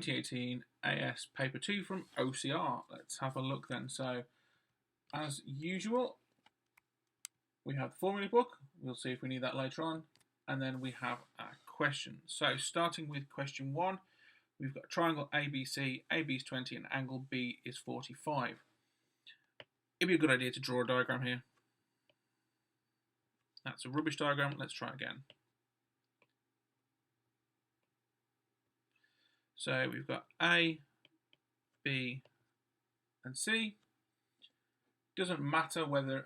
2018 AS Paper 2 from OCR. Let's have a look then. So, as usual, we have the formula book. We'll see if we need that later on. And then we have our questions. So, starting with question 1, we've got triangle ABC, AB is 20 and angle B is 45. It'd be a good idea to draw a diagram here. That's a rubbish diagram. Let's try again. So we've got A, B, and C. Doesn't matter whether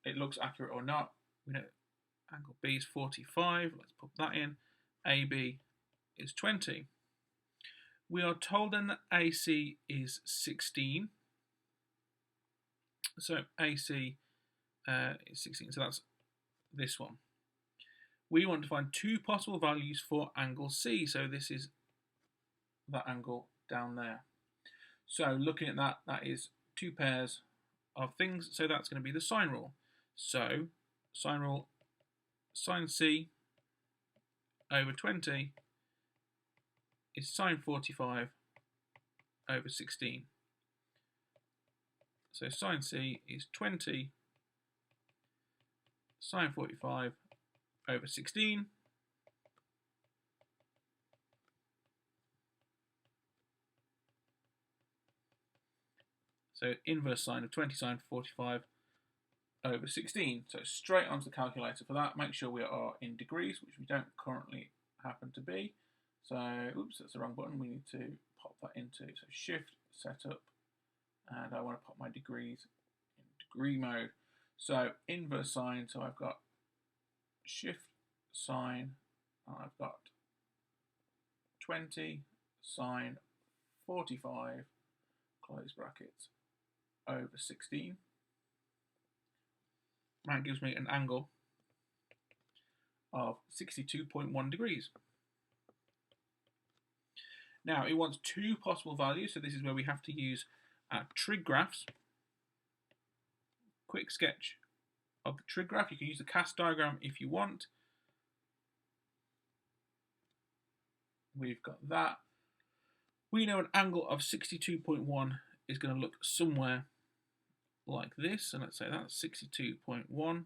it looks accurate or not. We know angle B is 45. Let's put that in. AB is 20. We are told then that AC is 16. So AC is 16. So that's this one. We want to find two possible values for angle C. So this is that angle down there. So looking at that, that is two pairs of things. So that's going to be the sine rule. So sine rule, sine C over 20 is sine 45 over 16. So sine C is 20 sine 45 over 16. So inverse sine of 20 sine 45 over 16. So straight onto the calculator for that. Make sure we are in degrees, which we don't currently happen to be. So, oops, that's the wrong button. We need to pop that into, so shift, setup, and I want to pop my degrees in degree mode. So inverse sine, so I've got shift sine, and I've got 20 sine 45, close brackets, over 16. That gives me an angle of 62.1 degrees. Now it wants two possible values, so this is where we have to use trig graphs. Quick sketch of the trig graph. You can use the cast diagram if you want. We've got that. We know an angle of 62.1 is going to look somewhere like this, and let's say that's 62.1.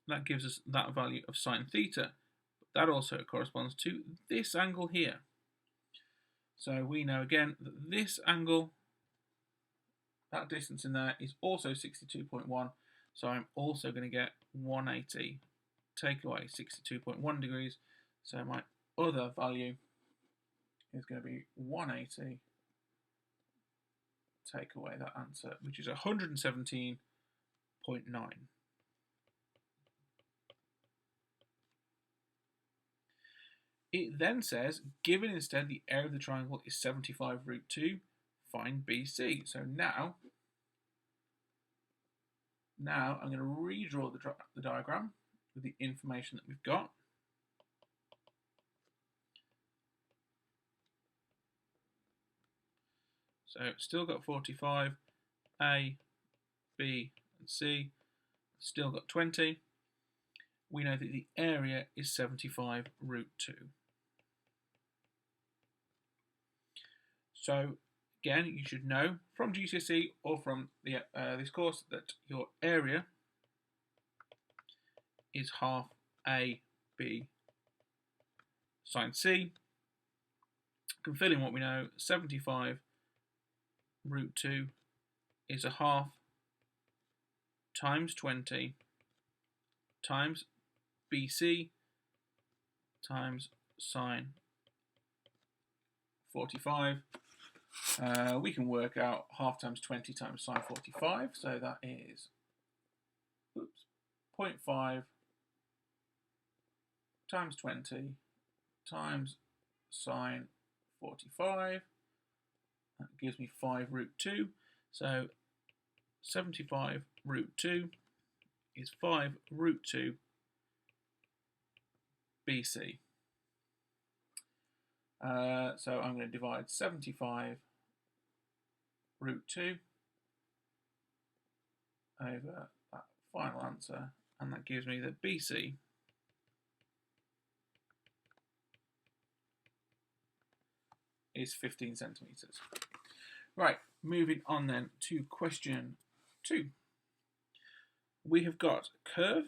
That gives us that value of sine theta. That also corresponds to this angle here. So we know again that this angle, that distance in there, is also 62.1. So I'm also going to get 180 take away 62.1 degrees. So my other value is going to be 180 take away that answer, which is 117.9. It then says, given instead the area of the triangle is 75 root 2, find BC. So now I'm going to redraw the diagram with the information that we've got. So still got 45, A, B, and C. Still got 20. We know that the area is 75 root 2. So again, you should know from GCSE or from the, this course that your area is half A, B, sine C. Can fill in what we know, 75 root 2 is a half times 20 times BC times sine 45. We can work out half times 20 times sine 45, so that is 0.5 times 20 times sine 45. That gives me 5 root 2. So 75 root 2 is 5 root 2 BC. So I'm going to divide 75 root 2 over that final answer, and that gives me that BC is 15 centimetres. Right, moving on then to question 2. We have got a curve,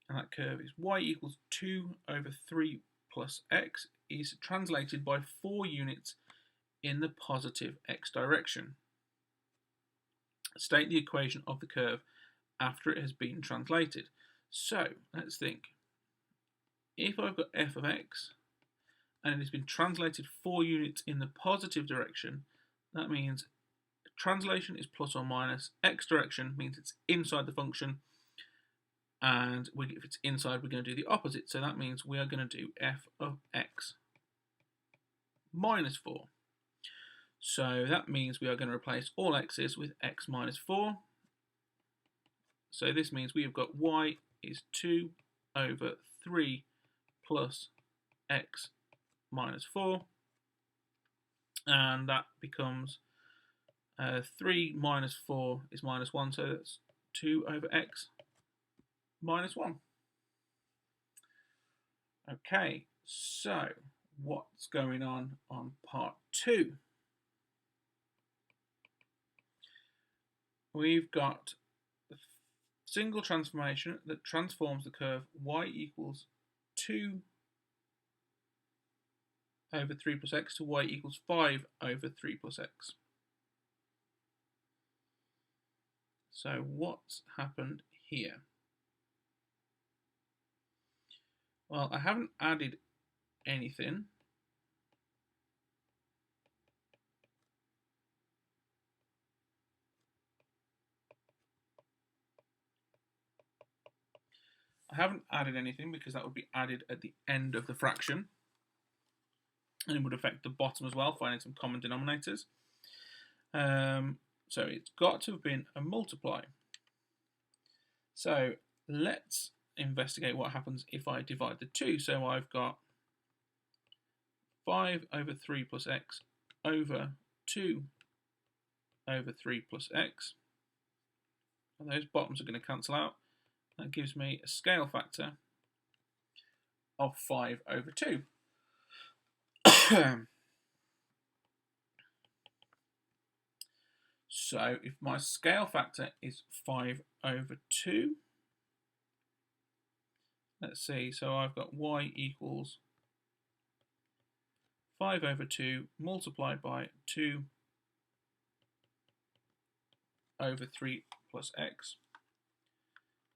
and that curve is y equals 2 over 3 plus x is translated by 4 units in the positive x direction. State the equation of the curve after it has been translated. So let's think. If I've got f of x and it has been translated 4 units in the positive direction, that means translation is plus or minus. X direction means it's inside the function, and if it's inside, we're going to do the opposite. So that means we are going to do f of x minus 4. So that means we are going to replace all x's with x minus 4. So this means we have got y is 2 over 3 plus x minus 4. And that becomes 3 minus 4 is minus 1, so that's 2 over x minus 1. Okay, so what's going on part 2? We've got the single transformation that transforms the curve y equals 2 over 3 plus x to y equals 5 over 3 plus x. So what's happened here? Well, I haven't added anything. I haven't added anything because that would be added at the end of the fraction, and it would affect the bottom as well, finding some common denominators. So it's got to have been a multiply. So let's investigate what happens if I divide the 2. So I've got 5 over 3 plus x over 2 over 3 plus x. And those bottoms are going to cancel out. That gives me a scale factor of 5 over 2. So if my scale factor is 5 over 2, let's see, so I've got y equals 5 over 2 multiplied by 2 over 3 plus x.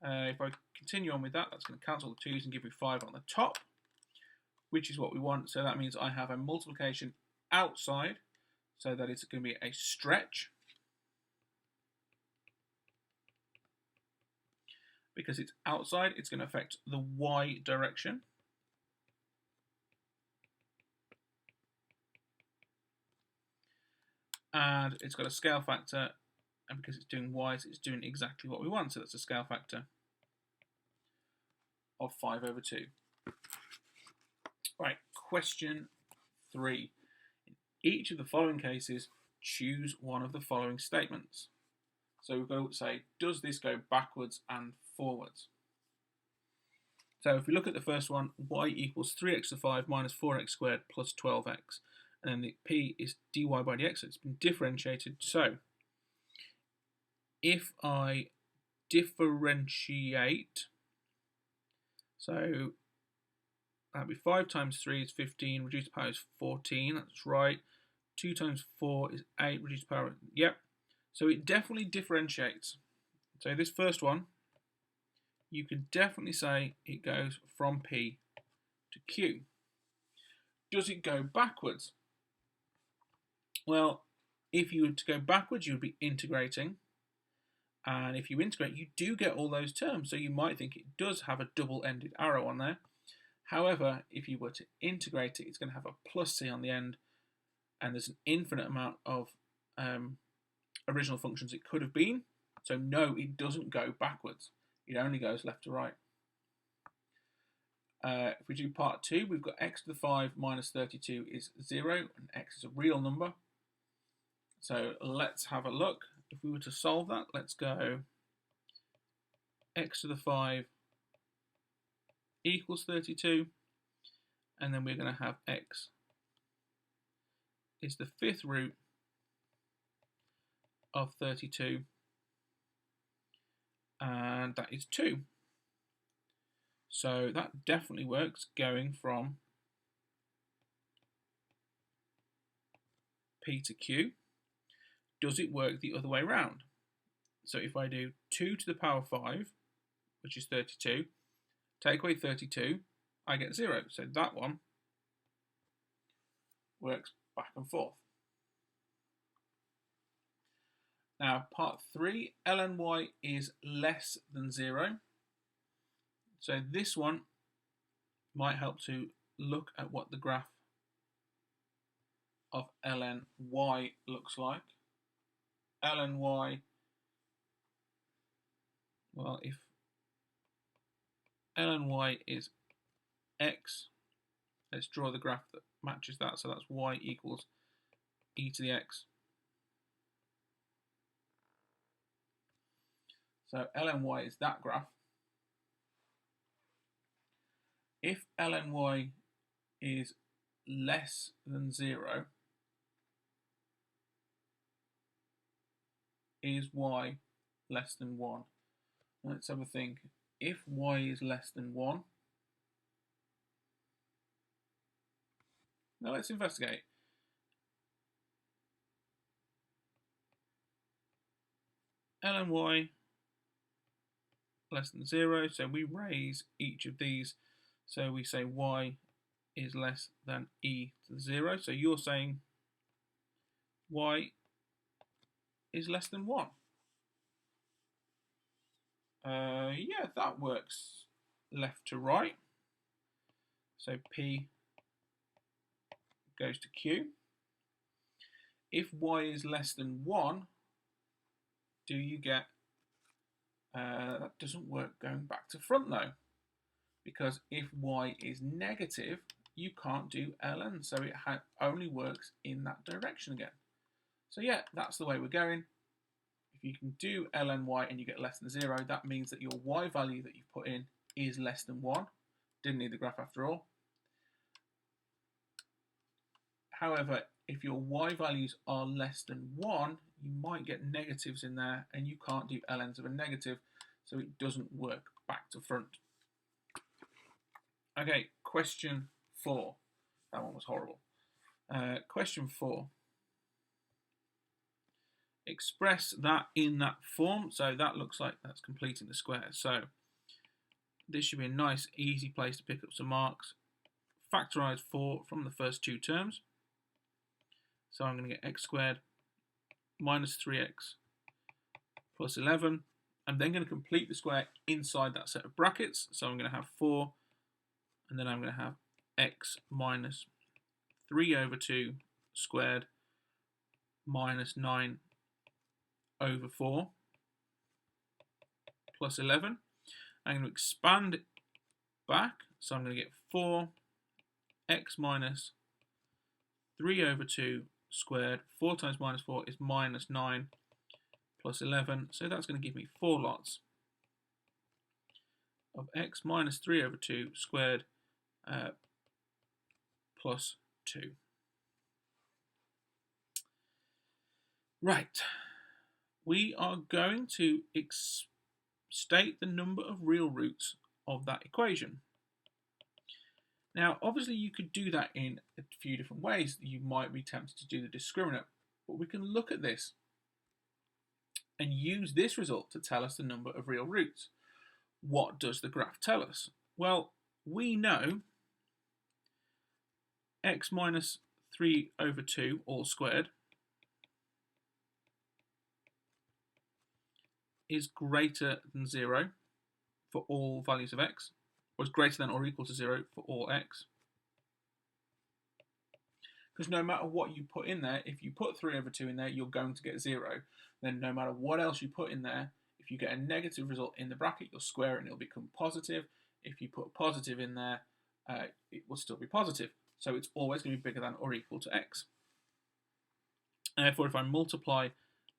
If I continue on with that, that's going to cancel the 2's and give me 5 on the top, which is what we want. So that means I have a multiplication outside, so that it's going to be a stretch. Because it's outside, it's going to affect the y direction. And it's got a scale factor, and because it's doing y's, it's doing exactly what we want. So that's a scale factor of 5 over 2. Right, question 3. In each of the following cases, choose one of the following statements. So we've got to say, does this go backwards and forwards? So if we look at the first one, y equals 3x to the 5 minus 4x squared plus 12x. And then the p is dy by dx, so it's been differentiated. So if I differentiate, so that'd be 5 times 3 is 15, reduced to the power is 14, that's right. 2 times 4 is 8, reduced to the power, yep. So it definitely differentiates. So this first one, you can definitely say it goes from P to Q. Does it go backwards? Well, if you were to go backwards, you would be integrating. And if you integrate, you do get all those terms. So you might think it does have a double-ended arrow on there. However, if you were to integrate it, it's going to have a plus C on the end. And there's an infinite amount of original functions it could have been. So no, it doesn't go backwards. It only goes left to right. If we do part 2, we've got x to the 5 minus 32 is 0, and x is a real number. So let's have a look. If we were to solve that, let's go x to the 5 equals 32, and then we're going to have x is the fifth root of 32, and that is 2. So that definitely works, going from P to Q. Does it work the other way around? So if I do 2 to the power 5, which is 32, take away 32, I get 0. So that one works back and forth. Now, part 3, ln is less than 0. So this one might help to look at what the graph of ln y looks like. Ln y, well, if ln y is x, let's draw the graph that matches that. So that's y equals e to the x. So ln y is that graph. If ln y is less than 0, is y less than 1? Let's have a think. If y is less than 1, now let's investigate. Ln y less than 0, so we raise each of these. So we say y is less than e to the 0. So you're saying y is less than 1. Yeah, that works left to right. So P goes to Q. If y is less than 1, do you get, that doesn't work going back to front though, because if y is negative, you can't do ln, so it only works in that direction again. So yeah, that's the way we're going. If you can do ln y and you get less than 0, that means that your y value that you've put in is less than 1. Didn't need the graph after all. However, if your y values are less than 1, you might get negatives in there, and you can't do ln's of a negative, so it doesn't work back to front. Okay, question 4. That one was horrible. Question 4. Express that in that form. So that looks like that's completing the square. So this should be a nice, easy place to pick up some marks. Factorise 4 from the first two terms. So I'm going to get x squared minus 3x plus 11. I'm then going to complete the square inside that set of brackets. So I'm going to have 4, and then I'm going to have x minus 3 over 2 squared minus 9 over 4 plus 11. I'm going to expand it back, so I'm going to get 4x minus 3 over 2 squared. 4 times minus 4 is minus 9 plus 11, so that's going to give me 4 lots of x minus 3 over 2 squared plus 2. Right, we are going to state the number of real roots of that equation. Now, obviously you could do that in a few different ways. You might be tempted to do the discriminant, but we can look at this and use this result to tell us the number of real roots. What does the graph tell us? Well, we know x minus 3 over 2 all squared is greater than 0 for all values of x, or is greater than or equal to 0 for all x. Because no matter what you put in there, if you put 3 over 2 in there, you're going to get 0. Then no matter what else you put in there, if you get a negative result in the bracket, you'll square it and it'll become positive. If you put positive in there, it will still be positive. So it's always going to be bigger than or equal to x. And therefore, if I multiply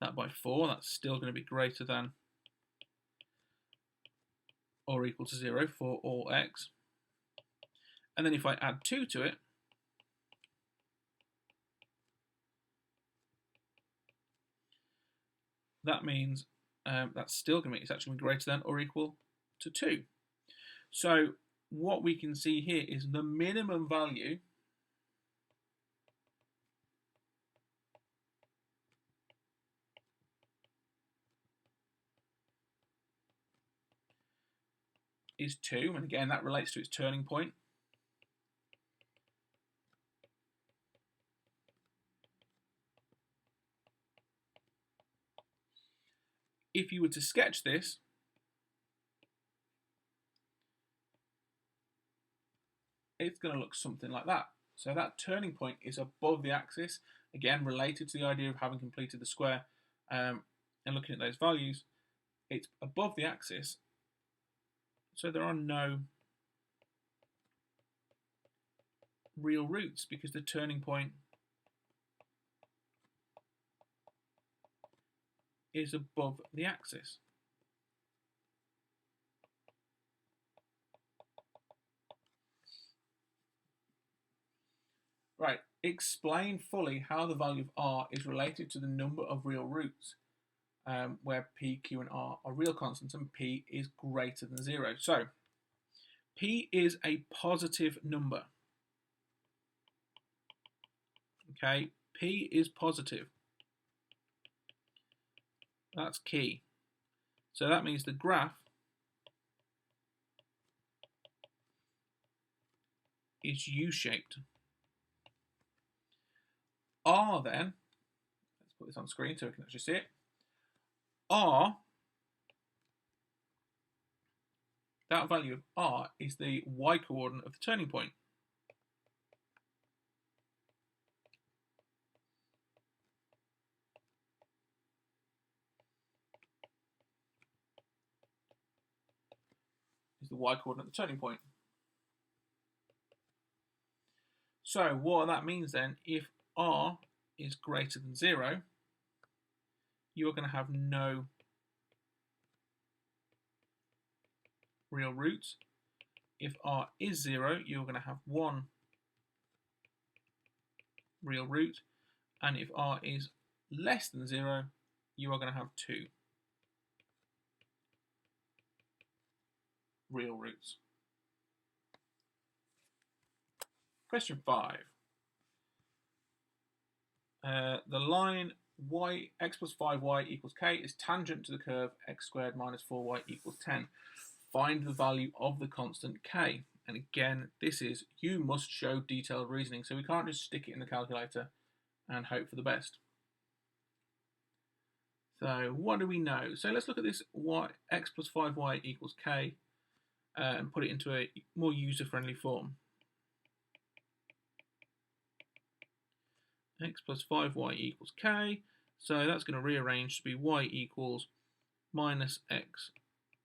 that by 4, that's still going to be greater than or equal to 0 for all x. And then if I add 2 to it, that means that's still going to be, it's actually greater than or equal to 2. So what we can see here is the minimum value is 2, and again that relates to its turning point. If you were to sketch this, it's going to look something like that. So that turning point is above the axis, again related to the idea of having completed the square and looking at those values. It's above the axis, so there are no real roots because the turning point is above the axis. Right, explain fully how the value of r is related to the number of real roots, where p, q, and r are real constants and p is greater than 0. So, p is a positive number. Okay, p is positive. That's key. So that means the graph is U-shaped. R then, let's put this on screen so we can actually see it. R, that value of r is the y-coordinate of the turning point. Is the y-coordinate of the turning point. So what that means then, if r is greater than 0, you are going to have no real roots. If r is 0, you're going to have 1 real root. And if r is less than 0, you are going to have 2 real roots. Question 5. The line x plus 5y equals k is tangent to the curve x squared minus 4y equals 10. Find the value of the constant k. And again, this is, you must show detailed reasoning. So we can't just stick it in the calculator and hope for the best. So what do we know? So let's look at this x plus 5y equals k and put it into a more user-friendly form. X plus 5y equals k. So that's going to rearrange to be y equals minus x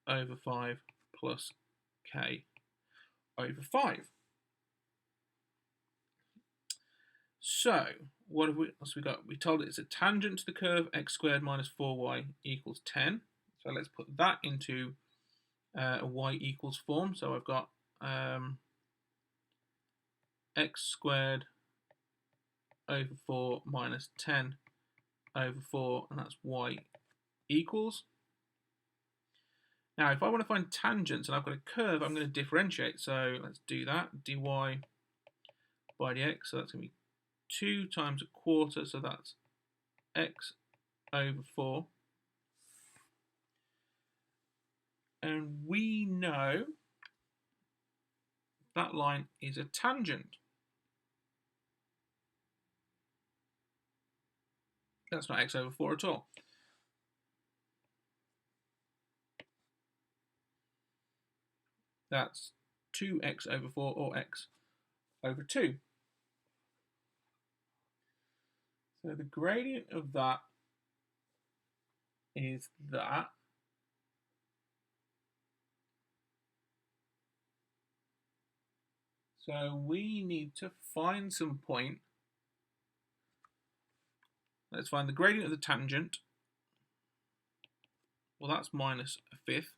over 5 plus k over 5. So what have we got? We told it it's a tangent to the curve x squared minus 4y equals 10. So let's put that into a y equals form. So I've got x squared over 4 minus 10 over 4, and that's y equals. Now, if I want to find tangents and I've got a curve, I'm going to differentiate. So let's do that. dy by dx. So that's going to be 2 times a quarter. So that's x over 4. And we know that line is a tangent. That's not x over 4 at all. That's 2x over 4 or x over 2. So the gradient of that is that. So we need to find some point. Let's find the gradient of the tangent. Well, that's minus a fifth.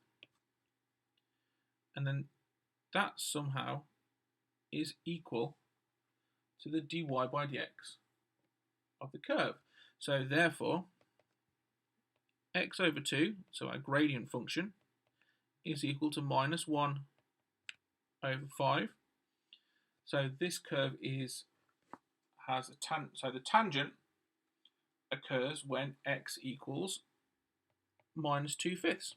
And then that somehow is equal to the dy by dx of the curve. So therefore, x over 2, so our gradient function, is equal to minus 1 over 5. So this curve has so the tangent occurs when x equals minus 2/5.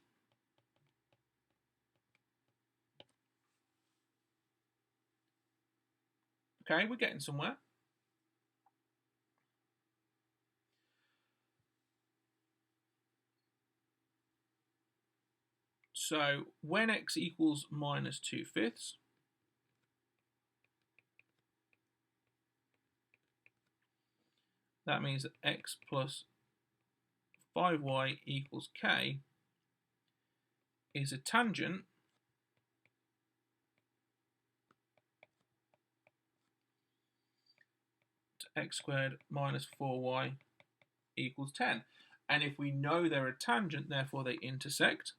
Okay, we're getting somewhere. So when x equals minus 2/5, that means that x plus 5y equals k is a tangent to x squared minus 4y equals 10. And if we know they're a tangent, therefore they intersect,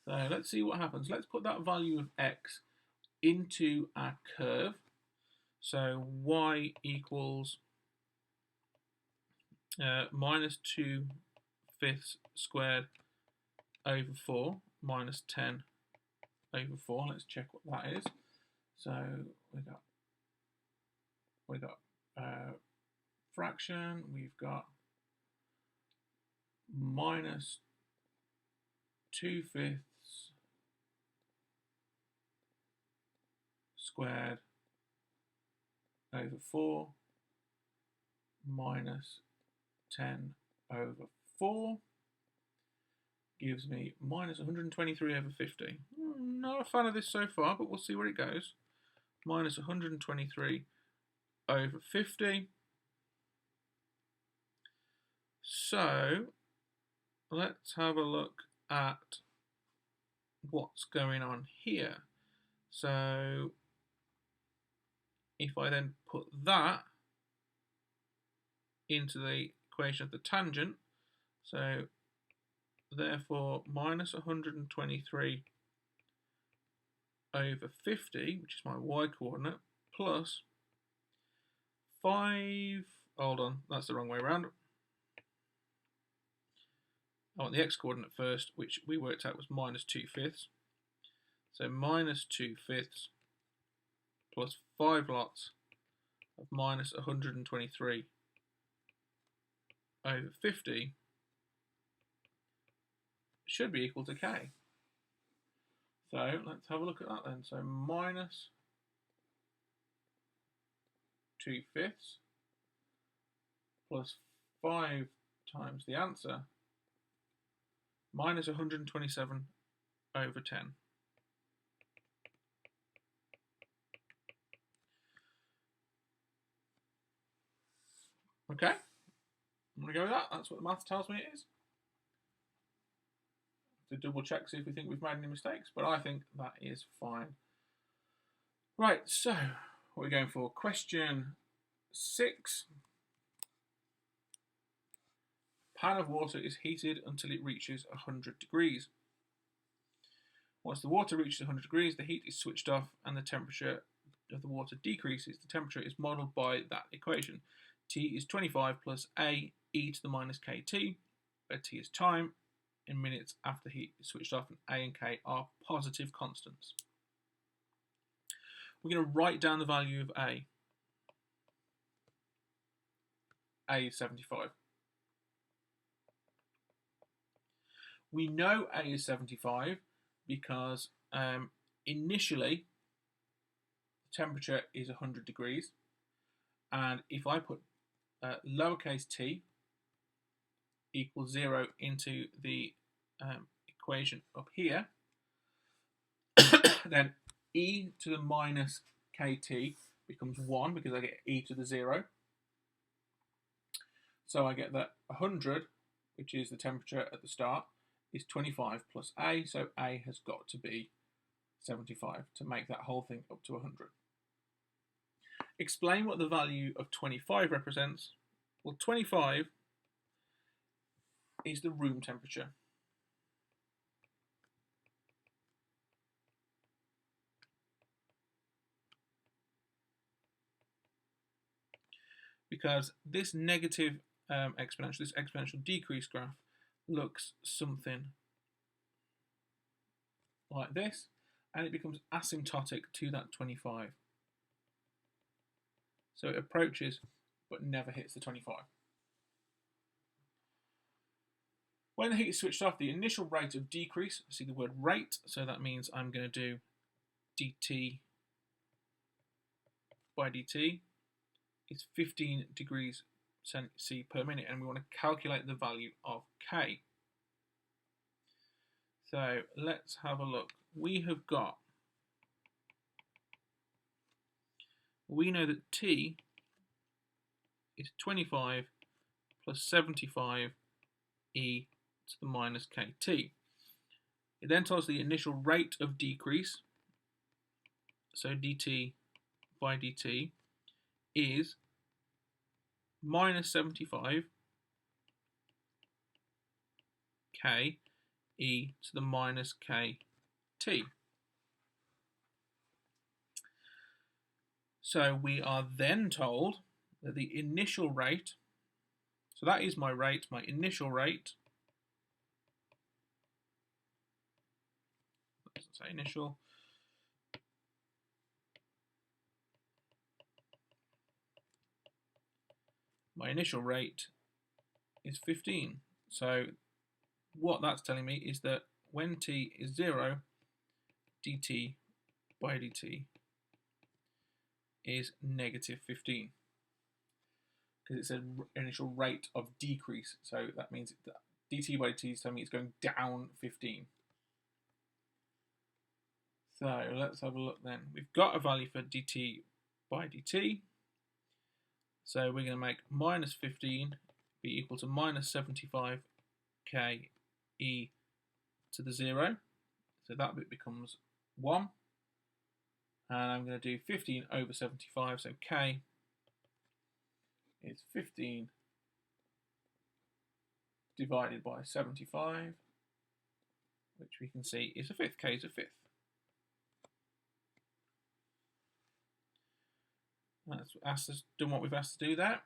so let's see what happens. Let's put that value of x into our curve. So y equals minus 2/5 squared over 4 minus 10 over 4. Let's check what that is. So we got fraction. We've got minus 2/5 squared over 4 minus 10 over 4 gives me minus 123 over 50. Not a fan of this so far, but we'll see where it goes. Minus 123 over 50. So let's have a look at what's going on here. So if I then put that into the equation of the tangent, so therefore minus 123 over 50, which is my y coordinate, plus 5, hold on, that's the wrong way around. I want the x coordinate first, which we worked out was minus 2/5. So minus 2/5 plus 5 lots of minus 123 over 50 should be equal to k. So let's have a look at that then. So minus 2/5 plus 5 times the answer, minus 127 over 10. Okay, I'm going to go with that. That's what the maths tells me it is. To double check, see if we think we've made any mistakes, but I think that is fine. Right, so what are we going for? Question 6. Pan of water is heated until it reaches 100 degrees. Once the water reaches 100 degrees, the heat is switched off and the temperature of the water decreases. The temperature is modelled by that equation. T is 25 plus A e to the minus kt, where T is time in minutes after heat is switched off, and A and K are positive constants. We're going to write down the value of A. A is 75. We know A is 75 because initially the temperature is 100 degrees, and if I put lowercase t equals 0 into the equation up here, then e to the minus kt becomes 1 because I get e to the 0. So I get that 100, which is the temperature at the start, is 25 plus A, so A has got to be 75 to make that whole thing up to 100. Explain what the value of 25 represents. Well, 25 is the room temperature. because this negative exponential, this exponential decrease graph looks something like this, and it becomes asymptotic to that 25. So it approaches but never hits the 25. When the heat is switched off, the initial rate of decrease, see the word rate, so that means I'm going to do dt by dt is 15 degrees C per minute, and we want to calculate the value of K. So let's have a look. We know that T is 25 plus 75 e to the minus kt. It then tells us the initial rate of decrease, so dt by dt is minus 75 k e to the minus kt. So we are then told that the initial rate, so that is my rate, my initial rate, let's say initial, my initial rate is 15. So what that's telling me is that when t is 0, dt by dt is negative 15, because it's an initial rate of decrease. So that means that dt by dt is telling me it's going down 15. So let's have a look then. We've got a value for dt by dt. So we're going to make minus 15 be equal to minus 75 k e to the 0. So that bit becomes 1. And I'm going to do 15 over 75, so k is 15 divided by 75, which we can see is a fifth. K is a fifth. That's done what we've asked to do there.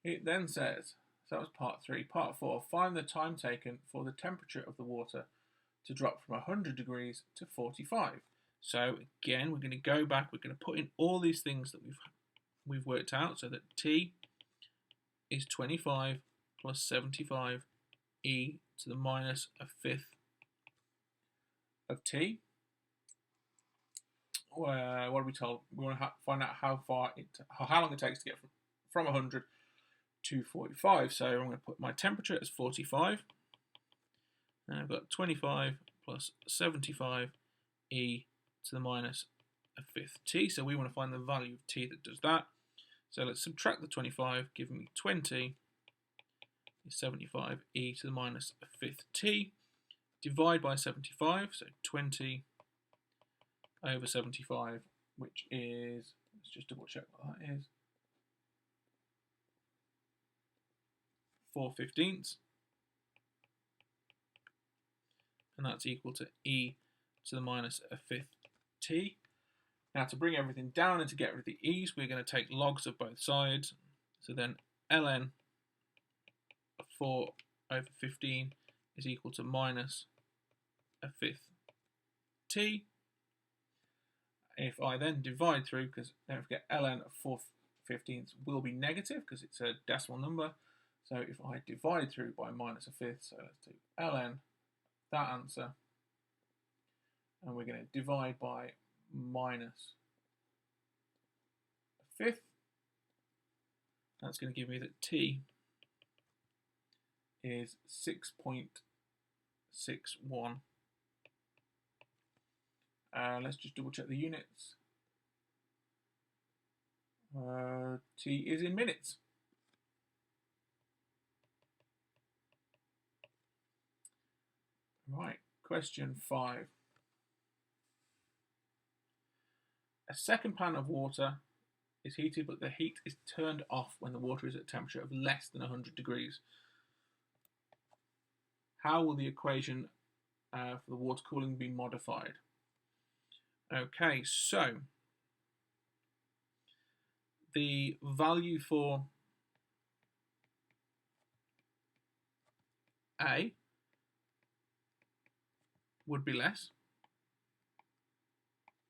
It then says, so that was part 3. Part 4, find the time taken for the temperature of the water to drop from 100 degrees to 45. So again, we're going to go back, we're going to put in all these things that we've worked out, so that T is 25 plus 75 e to the minus a fifth of T. What are we told? We want to find out how long it takes to get from 100 to 45. So I'm going to put my temperature as 45. And I've got 25 plus 75 e to the minus a fifth T. So we want to find the value of T that does that. So let's subtract the 25, giving me 20 is 75 e to the minus a fifth T. Divide by 75, so 20 over 75, which is, let's just double check what that is, 4/15, and that's equal to e to the minus a fifth T. Now to bring everything down and to get rid of the e's, we're going to take logs of both sides. So then ln of 4 over 15 is equal to minus a fifth T. If I then divide through, because don't forget ln of 4/15 will be negative because it's a decimal number. So if I divide through by minus a fifth, so let's do ln that answer, and we're going to divide by minus a fifth. That's going to give me that T is 6.61. Let's just double check the units. T is in minutes. Right, question 5. A second pan of water is heated, but the heat is turned off when the water is at a temperature of less than 100 degrees. How will the equation for the water cooling be modified? Okay, so the value for A would be less.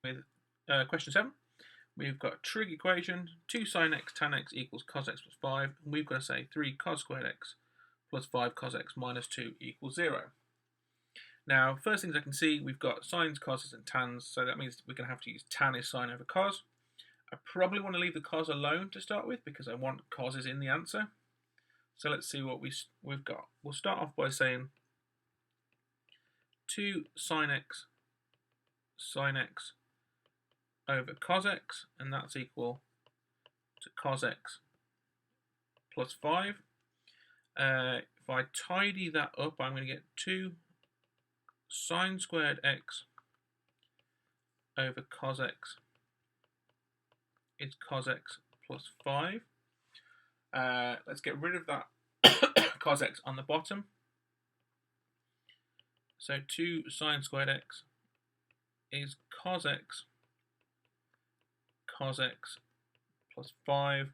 With question 7, we've got a trig equation, 2 sine x tan x equals cos x plus 5, and we've got to say 3 cos squared x plus 5 cos x minus 2 equals 0. Now, first things I can see, we've got sines, coses, and tans, so that means we're going to have to use tan is sine over cos. I probably want to leave the cos alone to start with because I want coses in the answer. So let's see what we've got. We'll start off by saying 2 sine x over cos x, and that's equal to cos x plus 5. If I tidy that up, I'm going to get 2 sine squared x over cos x is cos x plus 5. Let's get rid of that cos x on the bottom. So 2 sine squared x is cos x plus 5.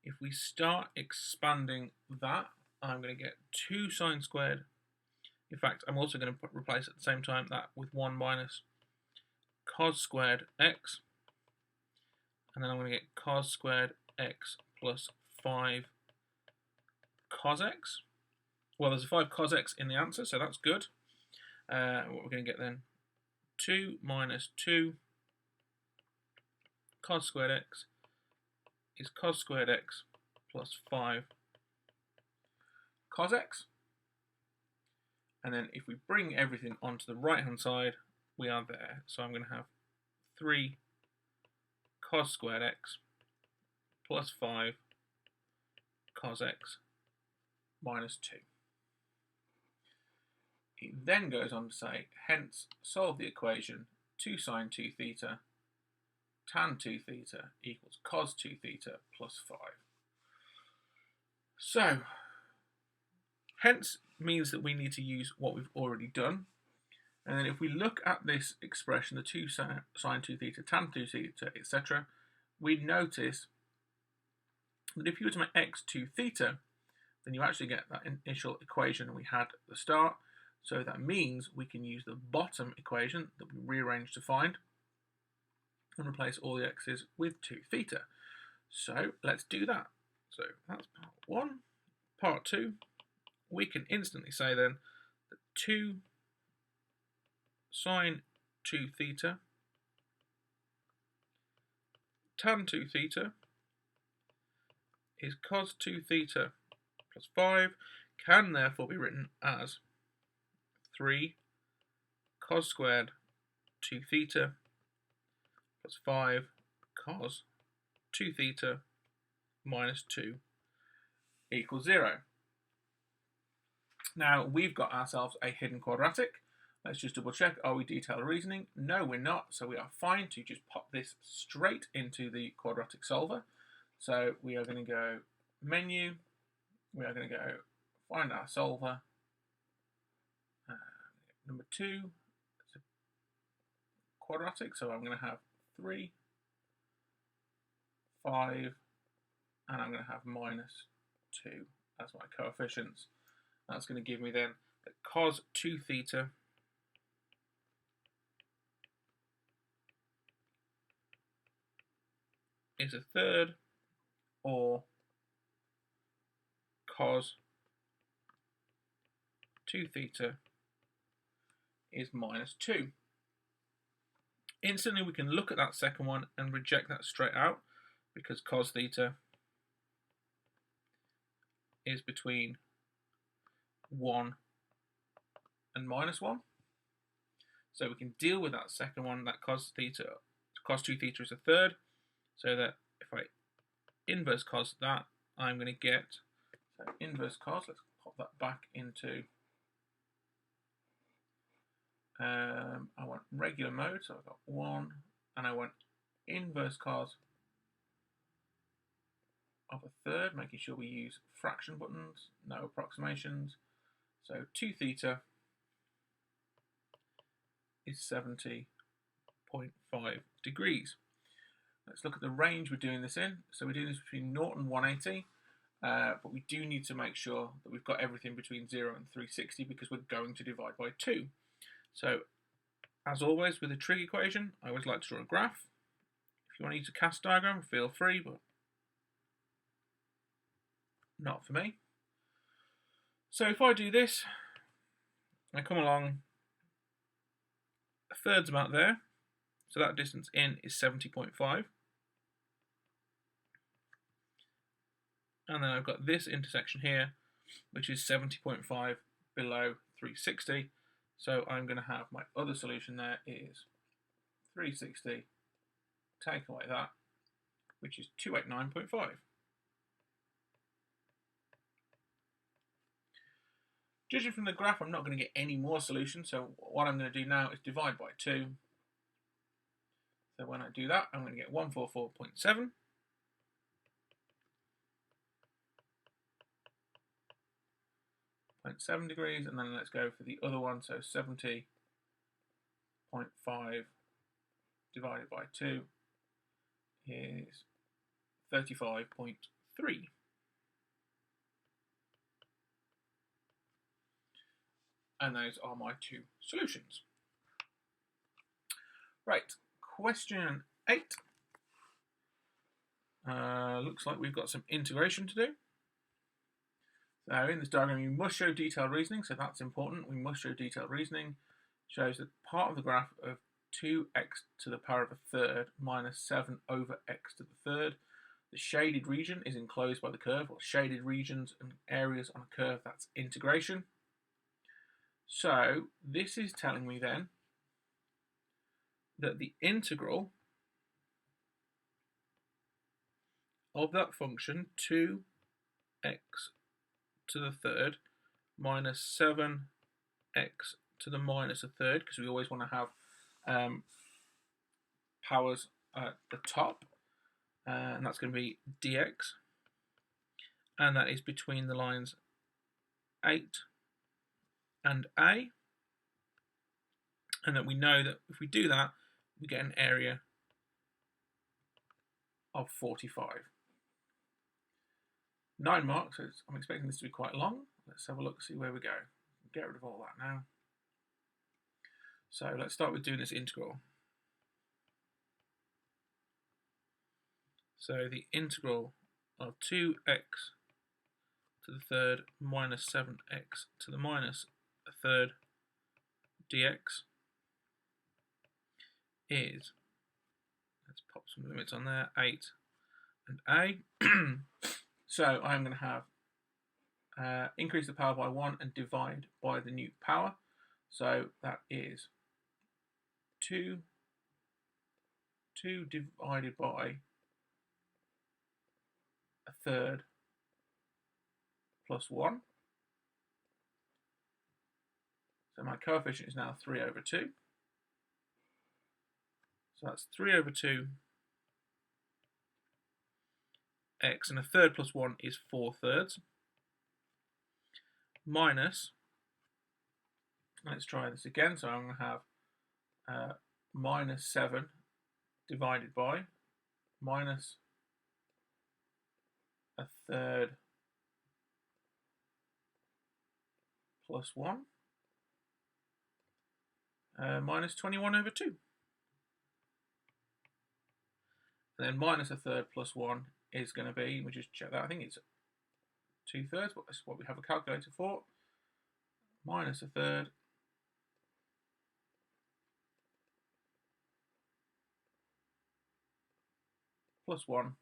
If we start expanding that, I'm going to get 2 sine squared. In fact, I'm also going to replace at the same time that with 1 minus cos squared x. And then I'm going to get cos squared x plus 5 cos x. Well, there's a 5 cos x in the answer, so that's good. What we're going to get then, 2 minus 2 cos squared x is cos squared x plus 5 cos x. And then if we bring everything onto the right hand side, we are there. So I'm going to have 3 cos squared x plus 5 cos x minus 2. It then goes on to say, hence solve the equation 2 sine 2 theta tan 2 theta equals cos 2 theta plus 5. So, hence means that we need to use what we've already done. And then if we look at this expression, the 2 sine 2 theta, tan 2 theta, etc., we'd notice that if you were to make x 2 theta, then you actually get that initial equation we had at the start. So that means we can use the bottom equation that we rearranged to find and replace all the x's with 2 theta. So let's do that. So that's part 1. Part 2, we can instantly say then that 2 sine 2 theta tan 2 theta is cos 2 theta plus 5 can therefore be written as 3 cos squared 2 theta plus 5 cos 2 theta minus 2 equals 0. Now we've got ourselves a hidden quadratic. Let's just double check, are we detailed reasoning? No, we're not, so we are fine to just pop this straight into the quadratic solver. So we are going to go menu, we are going to go find our solver. Number 2, it's a quadratic, so I'm going to have 3, 5, and I'm going to have minus 2 as my coefficients. That's going to give me then that cos 2 theta is a third, or cos 2 theta is minus 2. Instantly we can look at that second one and reject that straight out because cos theta is between 1 and minus 1. So we can deal with that second one, that cos 2 theta is a third, so that if I inverse cos that, I'm going to get, so inverse cos, let's pop that back into, I want regular mode, so I've got 1, and I want inverse cos of a third, making sure we use fraction buttons, no approximations. So 2 theta is 70.5 degrees. Let's look at the range we're doing this in. So we're doing this between 0 and 180. but we do need to make sure that we've got everything between 0 and 360 because we're going to divide by 2. So, as always with a trig equation, I always like to draw a graph. If you want to use a cast diagram, feel free, but not for me. So if I do this, I come along a third's amount there, so that distance in is 70.5. And then I've got this intersection here, which is 70.5 below 360. So I'm going to have my other solution there is 360, take away that, which is 289.5. Judging from the graph, I'm not going to get any more solutions, so what I'm going to do now is divide by 2. So when I do that, I'm going to get 144.7. .7 degrees, and then let's go for the other one, so 70.5 divided by 2 is 35.3. And those are my two solutions. Right, question 8. Looks like we've got some integration to do. So in this diagram, you must show detailed reasoning, so that's important. We must show detailed reasoning. Shows that part of the graph of 2x to the power of a third minus 7 over x to the third. The shaded region is enclosed by the curve, or shaded regions and areas on a curve, that's integration. So this is telling me then that the integral of that function 2x to the third minus 7x to the minus a third, because we always want to have powers at the top, and that's going to be dx, and that is between the lines 8 and a, and that we know that if we do that, we get an area of 45. 9 marks, so I'm expecting this to be quite long. Let's have a look, see where we go. Get rid of all that now. So let's start with doing this integral. So the integral of 2x to the third minus 7x to the minus a third dx is, let's pop some limits on there, 8 and a. So I'm going to have increase the power by 1 and divide by the new power. So that is 2 divided by a third plus 1. So my coefficient is now 3 over 2. So that's 3 over 2 x, and a third plus 1 is 4 thirds, minus, let's try this again, so I'm going to have minus 7 divided by minus a third plus 1 minus 21 over 2. And then minus a third plus 1 is going to be, we'll just check that, I think it's 2 thirds, but that's what we have a calculator for. Minus a third plus 1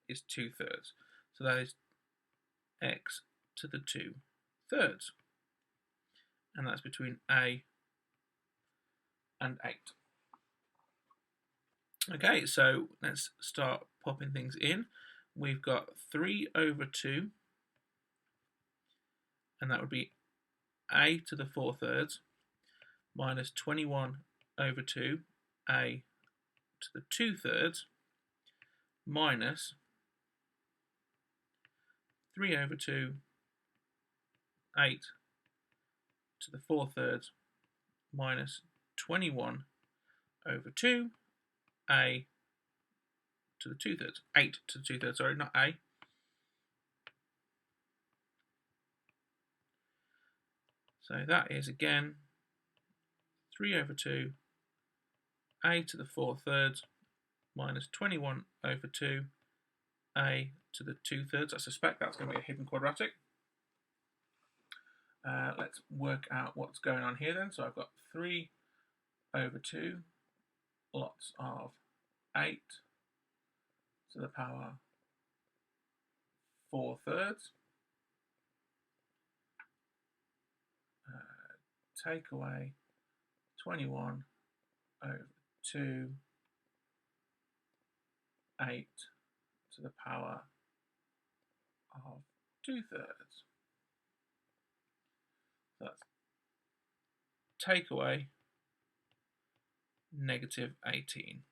is 2 thirds. So that is x to the 2 thirds. And that's between a and 8. Okay, so let's start popping things in. We've got 3 over 2, and that would be a to the 4 thirds, minus 21 over 2, a to the 2 thirds, minus 3 over 2, 8 to the 4 thirds, minus 21 over 2, a to the 2 thirds, 8 to the 2 thirds, sorry, not a. So that is again 3 over 2 a to the 4/3 minus 21 over 2 a to the 2/3. I suspect that's going to be a hidden quadratic. Let's work out what's going on here then. So I've got 3 over 2 lots of 8 to the power 4/3. Take away 21 over 2, 8 to the power of 2/3. So that's take away negative 18.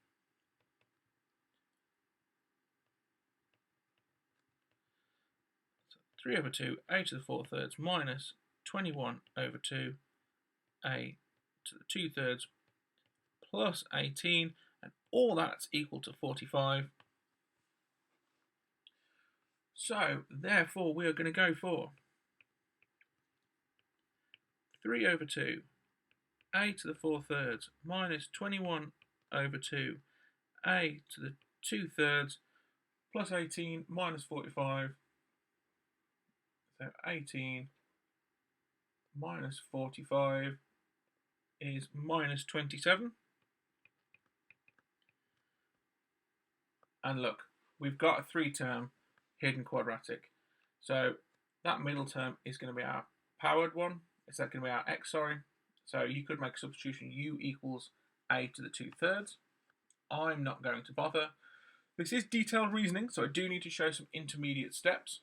So 3 over 2, a to the 4/3 minus 21 over 2, a to the 2/3 plus 18, and all that's equal to 45. So therefore we are going to go for 3 over 2 a to the 4/3 minus 21 over 2 a to the 2/3 plus 18 minus 45. So 18 minus 45 is minus 27. And look, we've got a 3-term hidden quadratic. So that middle term is going to be our powered one. Is that going to be our x, sorry? So you could make a substitution u equals a to the 2/3. I'm not going to bother. This is detailed reasoning, so I do need to show some intermediate steps.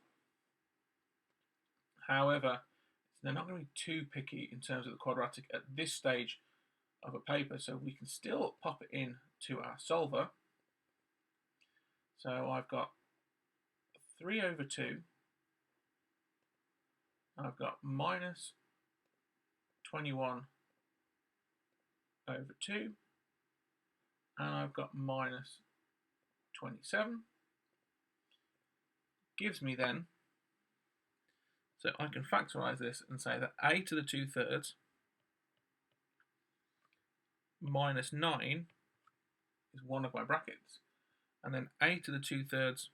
However, they're not going to be too picky in terms of the quadratic at this stage of a paper, so we can still pop it in to our solver. So I've got 3 over 2. I've got minus 21 over 2. And I've got minus 27. Gives me then, so I can factorise this and say that a to the 2/3 minus 9 is one of my brackets. And then a to the 2/3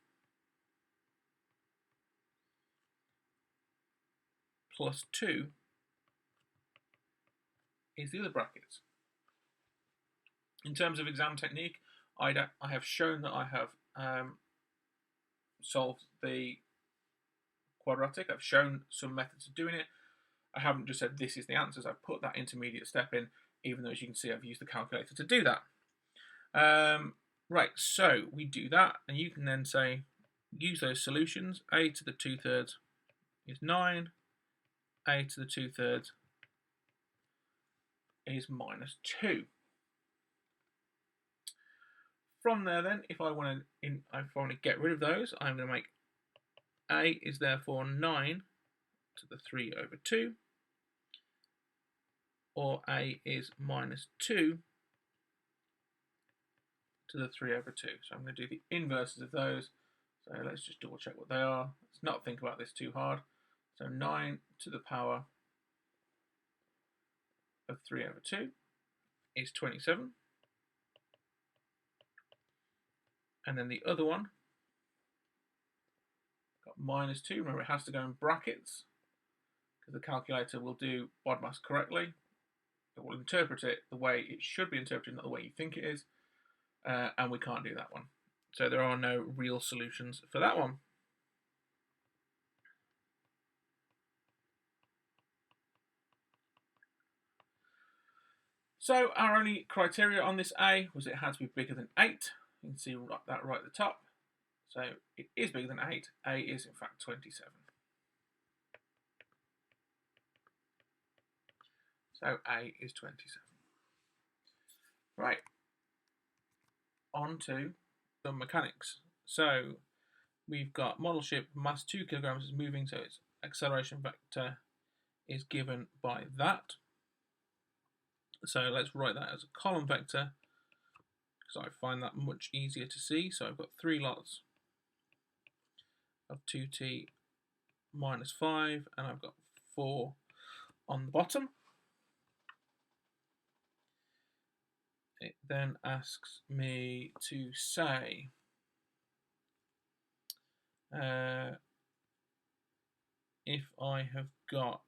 plus 2 is the other brackets. In terms of exam technique, I have shown that I have solved the quadratic. I've shown some methods of doing it. I haven't just said this is the answers. I've put that intermediate step in, even though as you can see I've used the calculator to do that. Right, so we do that, and you can then say, use those solutions. A to the 2/3 is 9. A to the 2/3 is minus 2. From there then, if I want to get rid of those, I'm going to make a is therefore 9 to the 3 over 2, or a is minus 2 to the 3 over 2. So I'm going to do the inverses of those. So let's just double check what they are. Let's not think about this too hard. So 9 to the power of 3 over 2 is 27. And then the other one, got minus 2. Remember, it has to go in brackets because the calculator will do BODMAS correctly. It will interpret it the way it should be interpreted, not the way you think it is. And we can't do that one. So there are no real solutions for that one. So our only criteria on this A was it had to be bigger than 8. You can see that right at the top. So it is bigger than 8. A is in fact 27. So A is 27. Right. On to the mechanics. So we've got model ship, mass 2 kilograms is moving, so its acceleration vector is given by that. So let's write that as a column vector, because I find that much easier to see. So I've got 3 lots of 2t minus 5, and I've got 4 on the bottom. It then asks me to say if I have got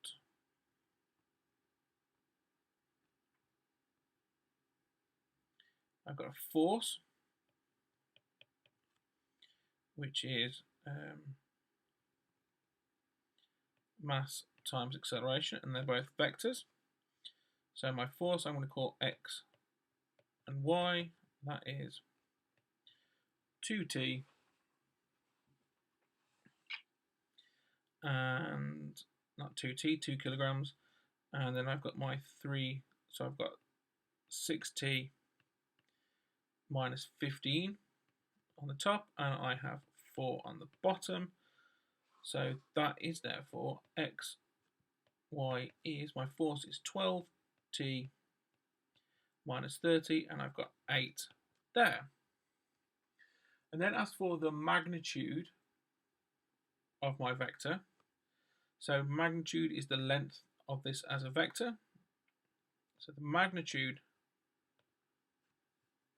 a force, which is mass times acceleration, and they're both vectors. So my force I'm going to call x and y. That is 2t and not 2t, 2 kilograms, and then I've got my 3, so I've got 6t minus 15 on the top, and I have 4 on the bottom. So that is therefore x, y is, my force is 12t minus 30, and I've got 8 there. And then as for the magnitude of my vector, so magnitude is the length of this as a vector. So the magnitude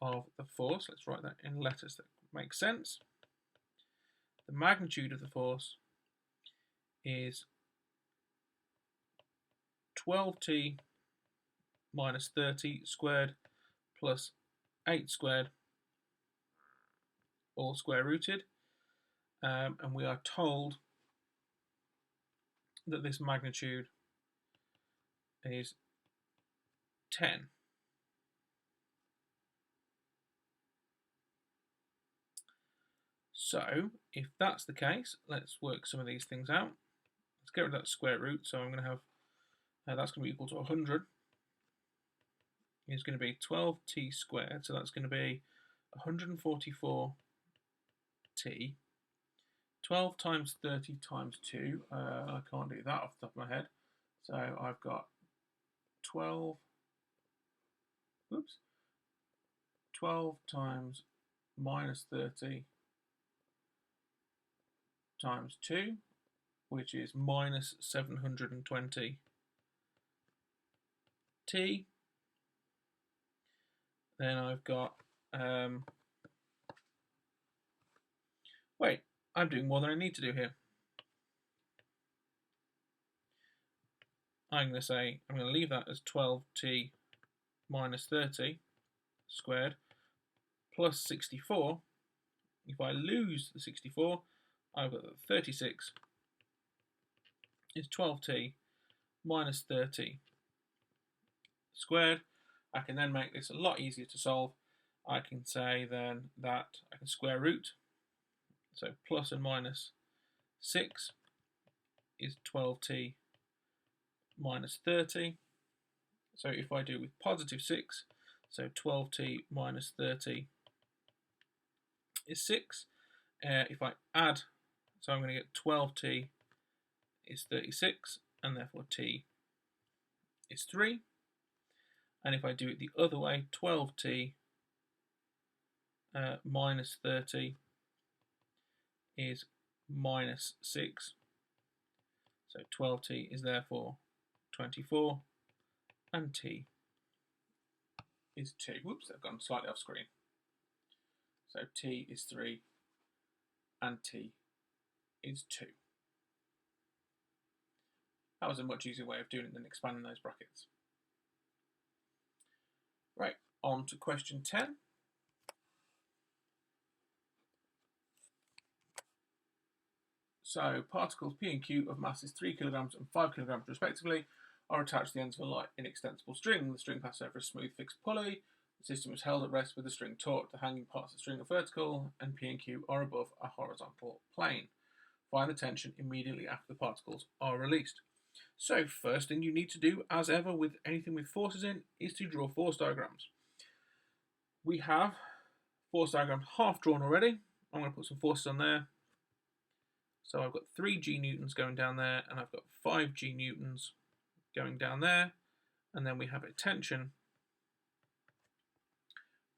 of the force, let's write that in letters that make sense. The magnitude of the force is 12t minus 30 squared plus 8 squared, all square rooted. And we are told that this magnitude is 10. So if that's the case, let's work some of these things out. Let's get rid of that square root. So I'm going to have, that's going to be equal to 100. Is going to be 12t squared. So that's going to be 144t. 12 times 30 times 2. I can't do that off the top of my head. So I've got 12 times minus 30 times 2, which is minus 720t. Then I've got, wait, I'm doing more than I need to do here. I'm going to leave that as 12t minus 30 squared plus 64. If I lose the 64, I've got 36 is 12t minus 30 squared. I can then make this a lot easier to solve. I can say then that I can square root. So plus and minus 6 is 12t minus 30. So if I do with positive 6, so 12t minus 30 is 6. If I add, so I'm going to get 12t is 36, and therefore t is 3. And if I do it the other way, 12t minus 30 is minus 6. So 12t is therefore 24, and t is 2. Whoops, I've gone slightly off screen. So t is 3, and t is 2. That was a much easier way of doing it than expanding those brackets. Right, on to question 10. So particles P and Q of masses 3 kilograms and 5 kilograms respectively are attached to the ends of a light inextensible string. The string passes over a smooth fixed pulley. The system is held at rest with the string taut. The hanging parts of the string are vertical, and P and Q are above a horizontal plane. Find the tension immediately after the particles are released. So first thing you need to do, as ever with anything with forces in, is to draw force diagrams. We have force diagram half drawn already. I'm going to put some forces on there. So I've got 3 G newtons going down there, and I've got 5 G newtons going down there, and then we have a tension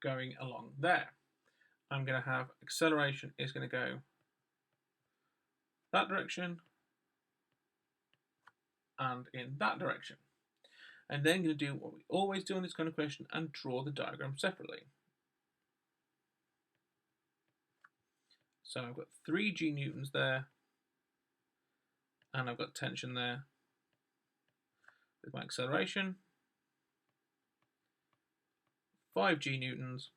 going along there. I'm going to have acceleration is going to go that direction, and in that direction. And then going to do what we always do in this kind of question and draw the diagram separately. So I've got 3 G newtons there, and I've got tension there with my acceleration, 5 G newtons,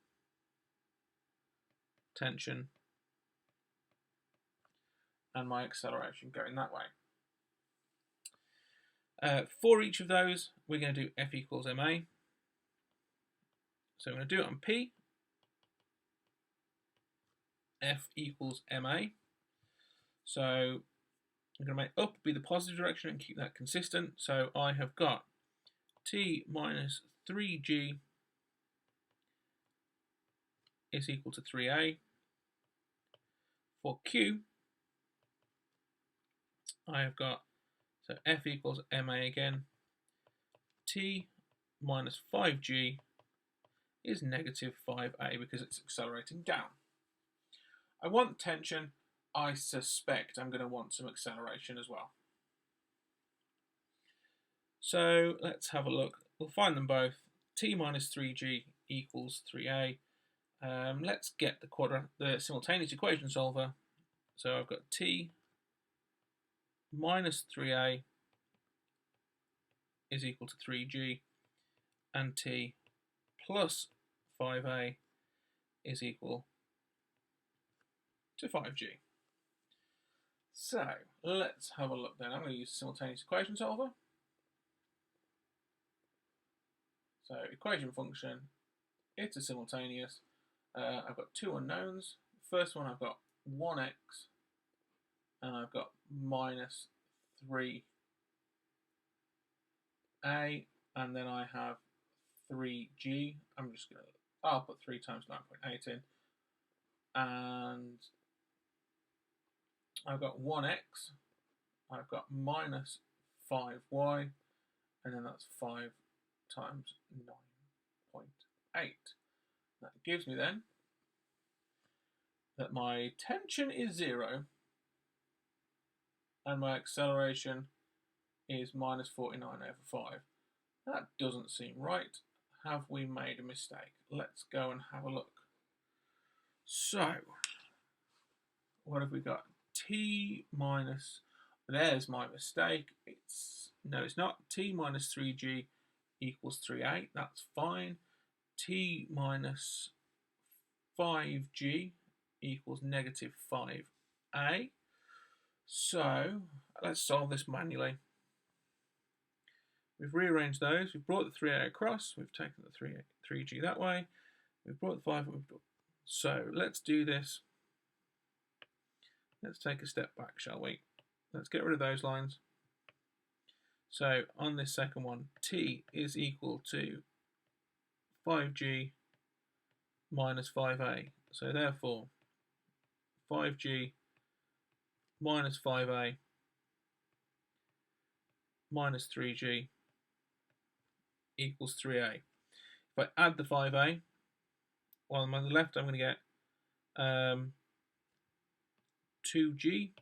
tension, and my acceleration going that way. For each of those, we're going to do F equals ma. So I'm going to do it on P. F equals ma. So I'm going to make up be the positive direction and keep that consistent. So I have got T minus 3G is equal to 3a. For Q, I have got, so F equals ma again. T minus 5G is negative 5a because it's accelerating down. I want tension. I suspect I'm going to want some acceleration as well. So let's have a look. We'll find them both. T minus 3G equals 3a. Let's get the simultaneous equation solver. So I've got T minus 3a is equal to 3G, and T plus 5a is equal to 5G. So let's have a look then. I'm going to use the simultaneous equation solver. So equation function, it's a simultaneous. I've got 2 unknowns. First one I've got 1x, and I've got minus 3a, and then I have 3g. I'll put 3 times 9.8 in, and I've got 1x, I've got minus 5y, and then that's 5 times 9.8. That gives me then that my tension is 0 and my acceleration is minus 49 over 5. That doesn't seem right. Have we made a mistake? Let's go and have a look. So, what have we got? T minus, there's my mistake. No, it's not. T minus 3G equals 3a. That's fine. T minus 5G equals negative 5a. So let's solve this manually. We've rearranged those. We've brought the 3a across. We've taken the 3g that way. We've brought the 5. So let's do this. Let's take a step back, shall we? Let's get rid of those lines. So on this second one, T is equal to 5g minus 5a. So therefore, 5g minus 5a minus 3g equals 3a. If I add the 5a, well, on the left I'm going to get 2g.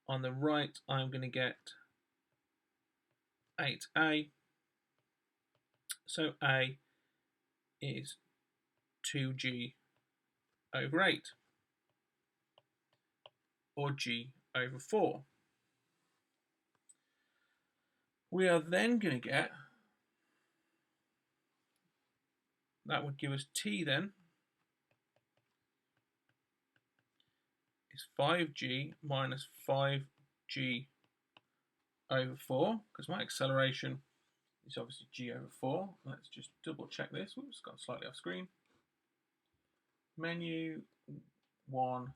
On the right I'm going to get 8a. So a is 2g over 8, or g over 4. We are then going to get, that would give us t then, is 5g minus 5g over 4, because my acceleration is obviously g over 4. Let's just double check this. Oops, gone slightly off screen. Menu 1,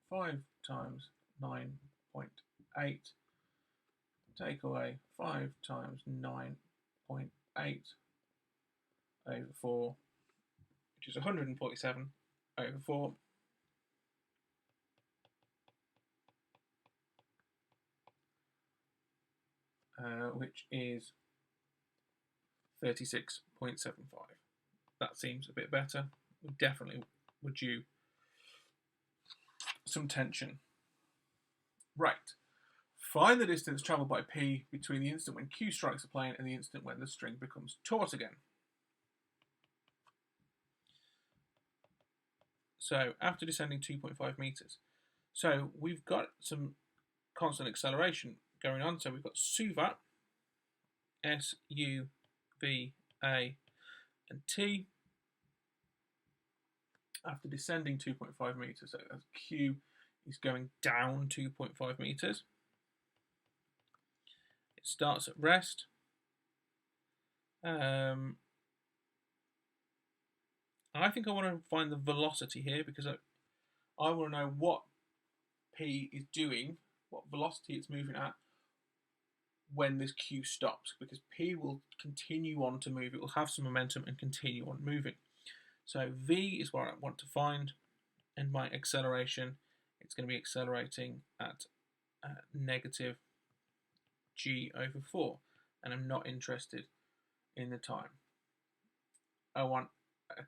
5 times 9.8. Take away 5 times 9.8 over 4, which is 147 over 4. Which is 36.75. That seems a bit better. We definitely would due some tension. Right. Find the distance travelled by P between the instant when Q strikes the plane and the instant when the string becomes taut again. So after descending 2.5 meters, so we've got some constant acceleration going on. So we've got SUVAT, S, U, V, A, and T. After descending 2.5 meters, so as Q is going down 2.5 meters. It starts at rest. I think I want to find the velocity here because I want to know what P is doing, what velocity it's moving at when this Q stops, because P will continue on to move. It will have some momentum and continue on moving. So V is what I want to find, and my acceleration, it's going to be accelerating at negative G over 4, and I'm not interested in the time. I want a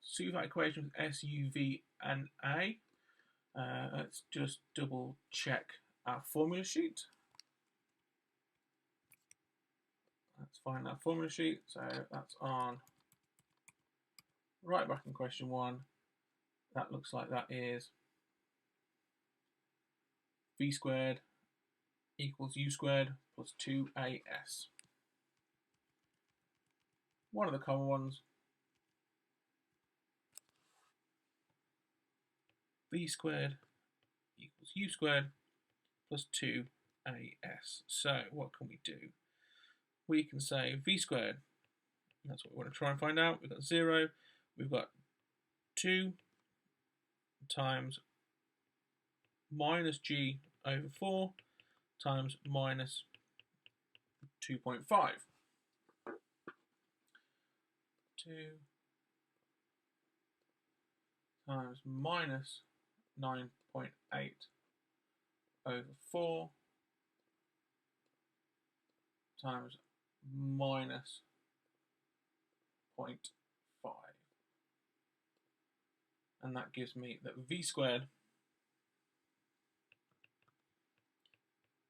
SUVAT equation with S, U, V, and A. Let's just double check our formula sheet. Let's find that formula sheet. So that's on right back in question 1. That looks like that is V squared equals U squared plus 2AS. One of the common ones. V squared equals U squared plus 2AS. So what can we do? We can say V squared, that's what we want to try and find out. We've got 0, we've got 2 times minus G over 4 times minus 2.5. 2 times minus 9.8 over 4 times minus 0.5. And that gives me that V squared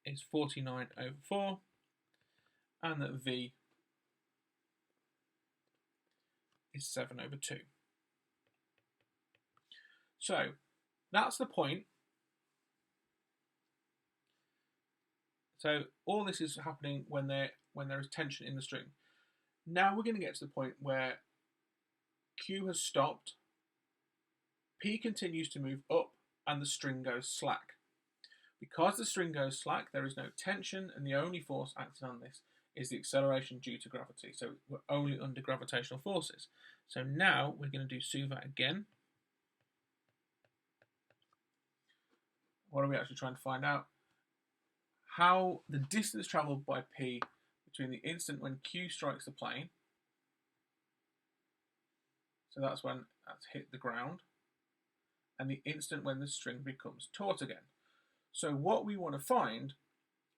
is 49 over 4, and that V is 7 over 2. So that's the point. So all this is happening when there is tension in the string. Now we're going to get to the point where Q has stopped, P continues to move up, and the string goes slack. Because the string goes slack, there is no tension, and the only force acting on this is the acceleration due to gravity. So we're only under gravitational forces. So now we're going to do SUVAT again. What are we actually trying to find out? How the distance travelled by P between the instant when Q strikes the plane, so that's when that's hit the ground, and the instant when the string becomes taut again. So what we want to find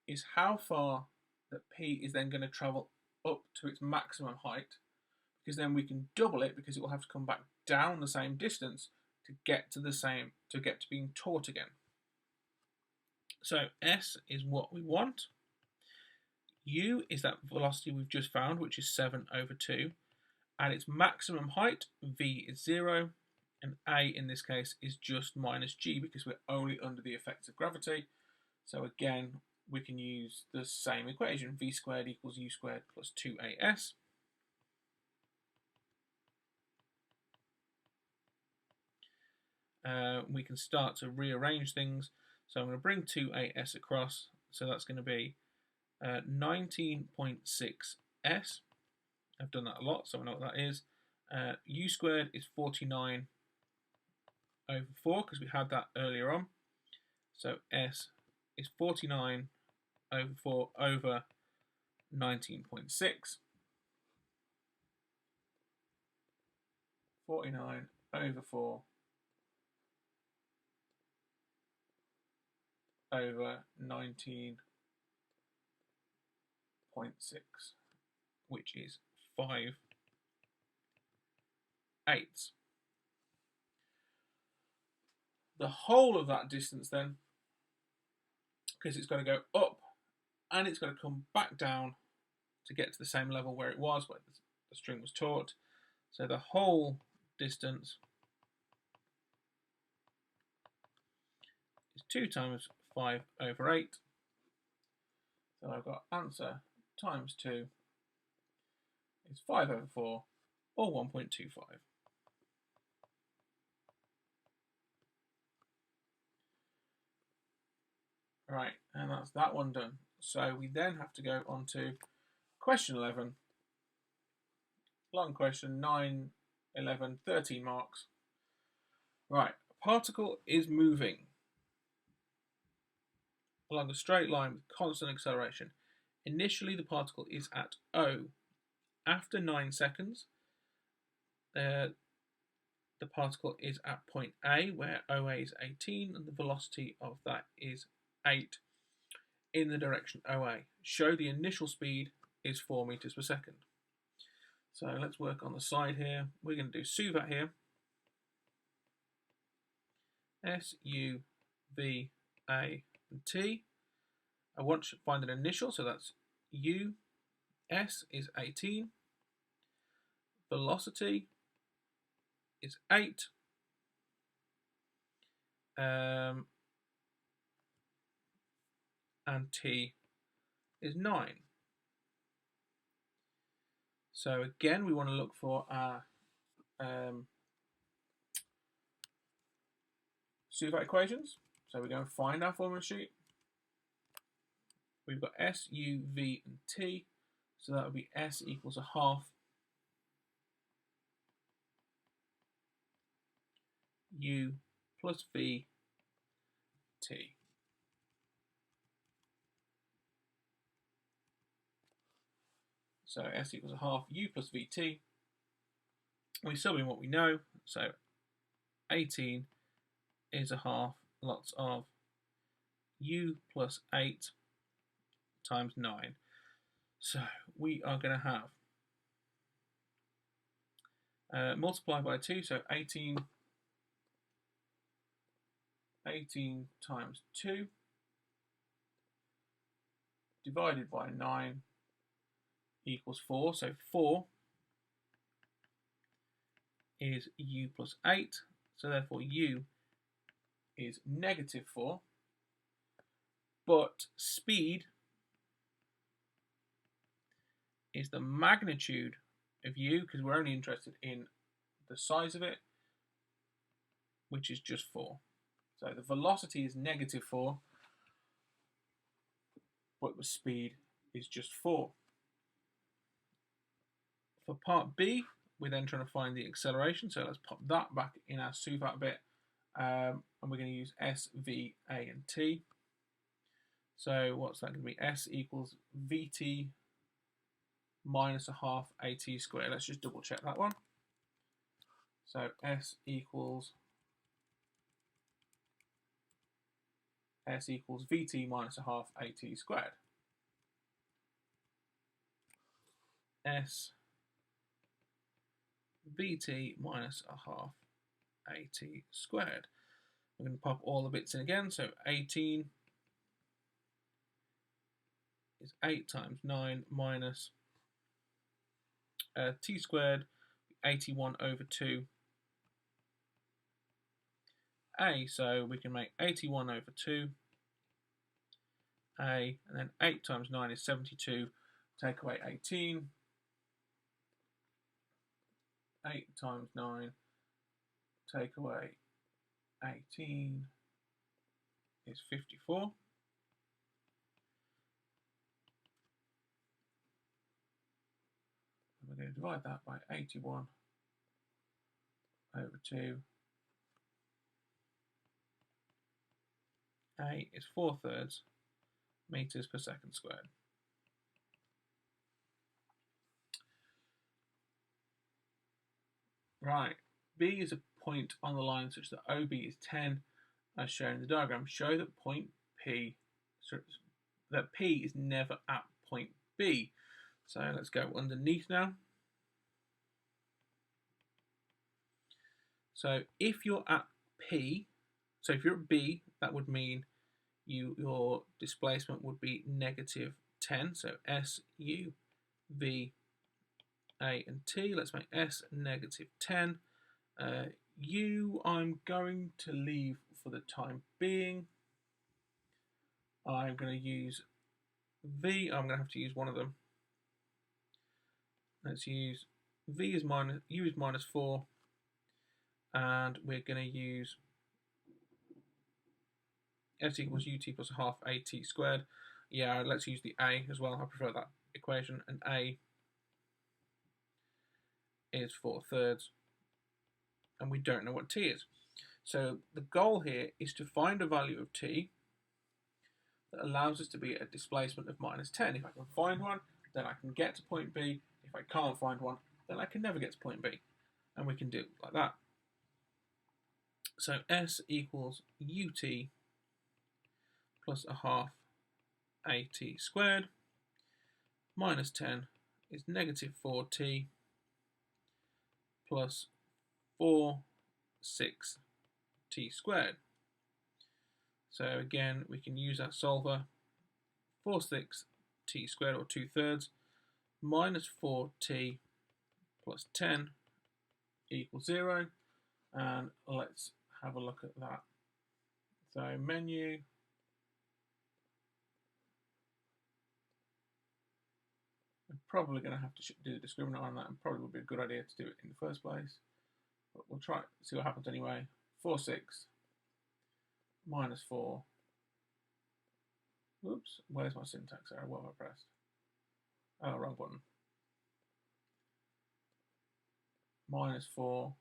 is how far that P is then going to travel up to its maximum height, because then we can double it, because it will have to come back down the same distance to get to being taut again. So S is what we want. U is that velocity we've just found, which is 7 over 2. At its maximum height, V is 0, and A in this case is just minus G, because we're only under the effects of gravity. So again, we can use the same equation, V squared equals U squared plus 2AS. We can start to rearrange things. So I'm going to bring 2AS across. So that's going to be 19.6S. I've done that a lot, so I know what that is. U squared is 49 over 4, because we had that earlier on. So S is 49 over 4 over 19.6. 49 over 4 over 19.6, which is 5/8. The whole of that distance then because it's got to go up and it's got to come back down to get to the same level where it was, where the string was taut. So the whole distance is 2 times 5 over 8. So I've got answer times 2 is 5 over 4, or 1.25. Right, and that's that one done. So we then have to go on to question 11. Long question, 9, 11, 13 marks. Right, a particle is moving along a straight line with constant acceleration. Initially, the particle is at O. After 9 seconds, the particle is at point A, where OA is 18, and the velocity of that is 8 in the direction OA. Show the initial speed is 4 meters per second. So let's work on the side here. We're going to do SUVAT here. S, U, V, A, and T. I want to find an initial, so that's U. S is 18. Velocity is 8. And T is 9. So again, we want to look for our SUVAT equations. So we're going to find our formula sheet. We've got S, U, V, and T. So that would be S equals a half U plus V T. So S equals a half U plus VT. We sub in what we know. So 18 is a half lots of U plus 8 times 9. So we are going to have multiply by 2, so 18 times 2 divided by 9 equals 4. So 4 is U plus 8. So therefore U is negative 4. But speed is the magnitude of U, because we're only interested in the size of it, which is just 4. So the velocity is negative 4, but the speed is just 4. For part B, we're then trying to find the acceleration. So let's pop that back in our SUVAT bit. And we're going to use S, V, A, and T. So what's that going to be? S equals VT minus a half AT squared. Let's just double check that one. So S equals VT minus a half AT squared. S VT minus a half AT squared. We're going to pop all the bits in again. So 18 is 8 times 9 minus t squared, 81 over 2 a. So we can make 81 over 2 a, and then 8 times 9 is 72. Take away 18. 8 times 9, take away 18 is 54. We're going to divide that by 81 over 2. A is 4/3 meters per second squared. Right, B is a point on the line such that OB is 10, as shown in the diagram. Show that P is never at point B. So let's go underneath now. So if you're at P, so if you're at B, that would mean your displacement would be negative 10. So S, U, V, A and T. Let's make S negative 10. U I'm going to leave for the time being. I'm going to use V. I'm going to have to use one of them. Let's use V is minus, U is minus 4. And we're going to use S equals UT plus half AT squared. Yeah, let's use the A as well. I prefer that equation. And A is 4/3. And we don't know what T is. So the goal here is to find a value of T that allows us to be at a displacement of minus 10. If I can find one, then I can get to point B. If I can't find one, then I can never get to point B. And we can do it like that. So S equals UT plus a half AT squared minus 10 is negative 4T plus 4, 6T squared. So again, we can use our solver. 4, 6T squared, or 2/3, minus 4T plus 10 equals 0. And let's have a look at that. So menu, I'm probably going to have to do the discriminant on that, and probably would be a good idea to do it in the first place. But we'll try, see what happens anyway. 4, 6 minus 4. Oops, where's my syntax error? What have I pressed? Oh, wrong button. Minus 4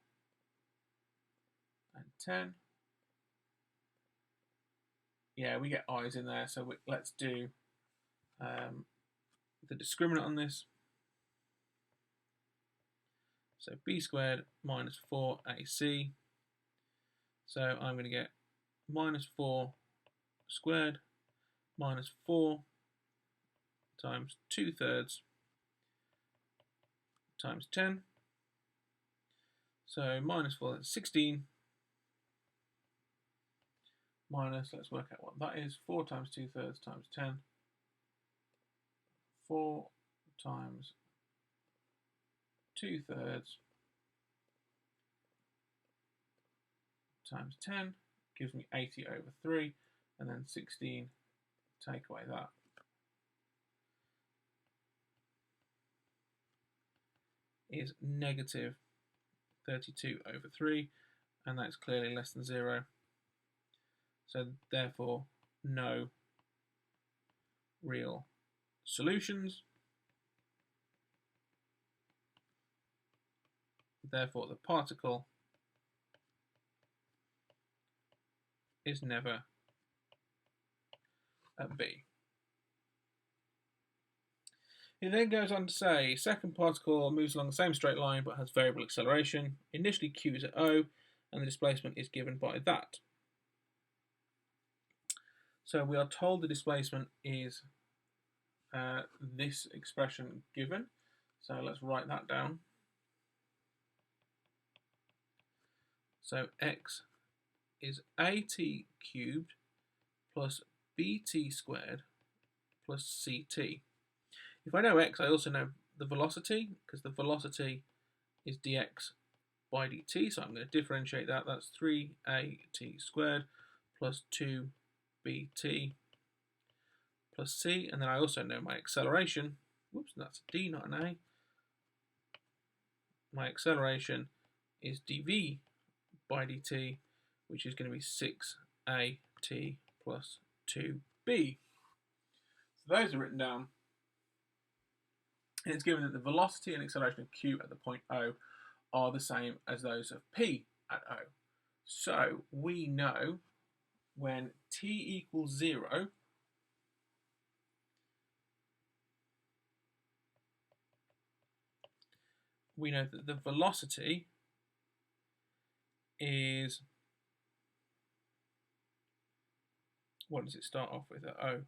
and 10. Yeah, we get i's in there, so let's do the discriminant on this. So b squared minus 4ac. So I'm going to get minus 4 squared minus 4 times 2/3 times 10. So minus 4, that's 16. Minus, let's work out what that is, 4 times 2/3 times 10. 4 times 2/3 times 10 gives me 80 over 3, and then 16, take away that. Is negative 32 over 3, and that's clearly less than 0. So therefore, no real solutions. Therefore, the particle is never at B. He then goes on to say, second particle moves along the same straight line but has variable acceleration. Initially Q is at O, and the displacement is given by that. So we are told the displacement is this expression given. So let's write that down. So x is at cubed plus bt squared plus ct. If I know x, I also know the velocity, because the velocity is dx by dt, so I'm going to differentiate that. That's 3at squared plus 2bt plus c, and then I also know my acceleration. Whoops, that's a d, not an a. My acceleration is dv by dt, which is going to be 6at plus 2b. So those are written down. And it's given that the velocity and acceleration of Q at the point O are the same as those of P at O. So we know when t equals 0, we know that the velocity is, what does it start off with at O?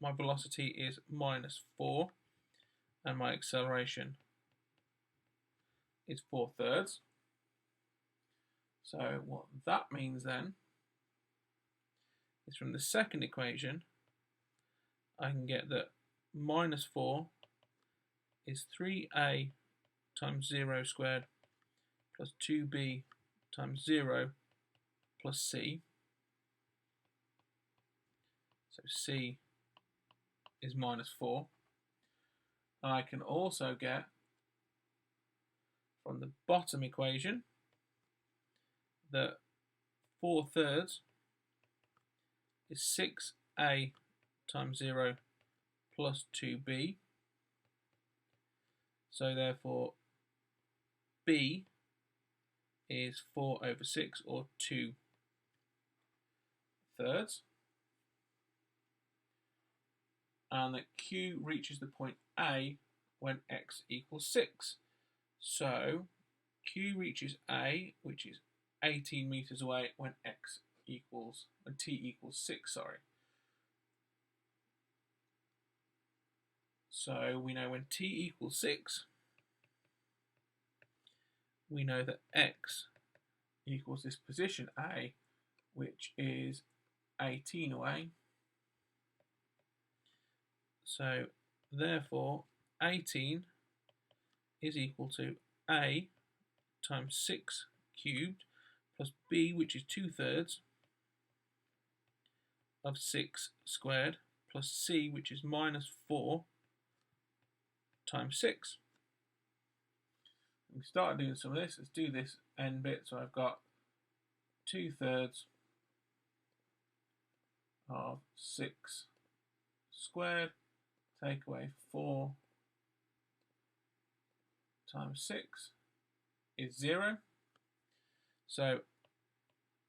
My velocity is minus 4, and my acceleration is 4/3. So what that means then is from the second equation, I can get that minus 4 is 3a times 0 squared plus 2b times 0 plus c. So c is minus 4. And I can also get from the bottom equation that 4/3 is 6a times 0 plus 2b. So therefore b is 4/6 or 2/3. And that q reaches the point A when x equals 6. So q reaches A, which is 18 meters away when t equals 6, sorry. So we know when t equals 6, we know that x equals this position A, which is 18 away. So therefore 18 is equal to A times 6 cubed plus B, which is 2/3 of 6 squared, plus C, which is minus 4 times 6. We started doing some of this. Let's do this end bit. So I've got 2/3 of 6 squared, take away 4 times 6 is 0. So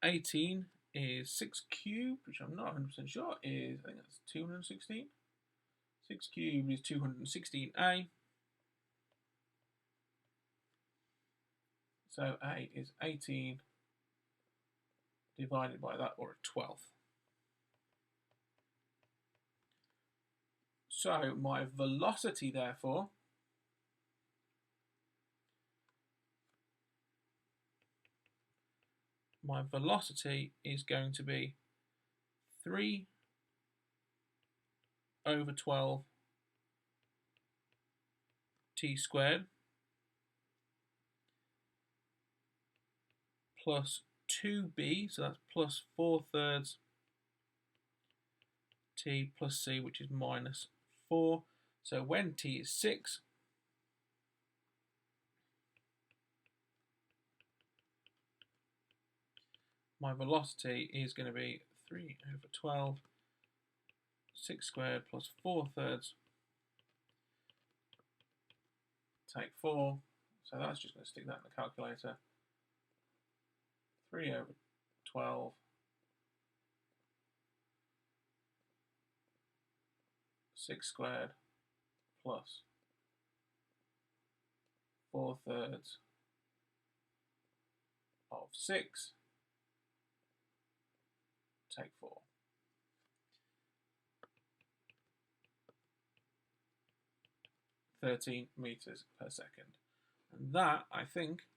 18 is 6 cubed, which I'm not 100% sure is, I think that's 216. 6 cubed is 216a. So a is 18 divided by that, or a 12th. So my velocity, therefore, is going to be 3/12 t squared plus 2b, so that's plus 4/3 t plus c, which is minus 4. So when t is 6, my velocity is going to be 3/12, 6 squared plus 4/3, take 4, so that's just going to stick that in the calculator. 3/12 6 squared plus 4/3 of 6, take 4. (13 meters per second). And that, I think,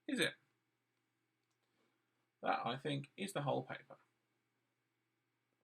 is it. That, I think, is the whole paper.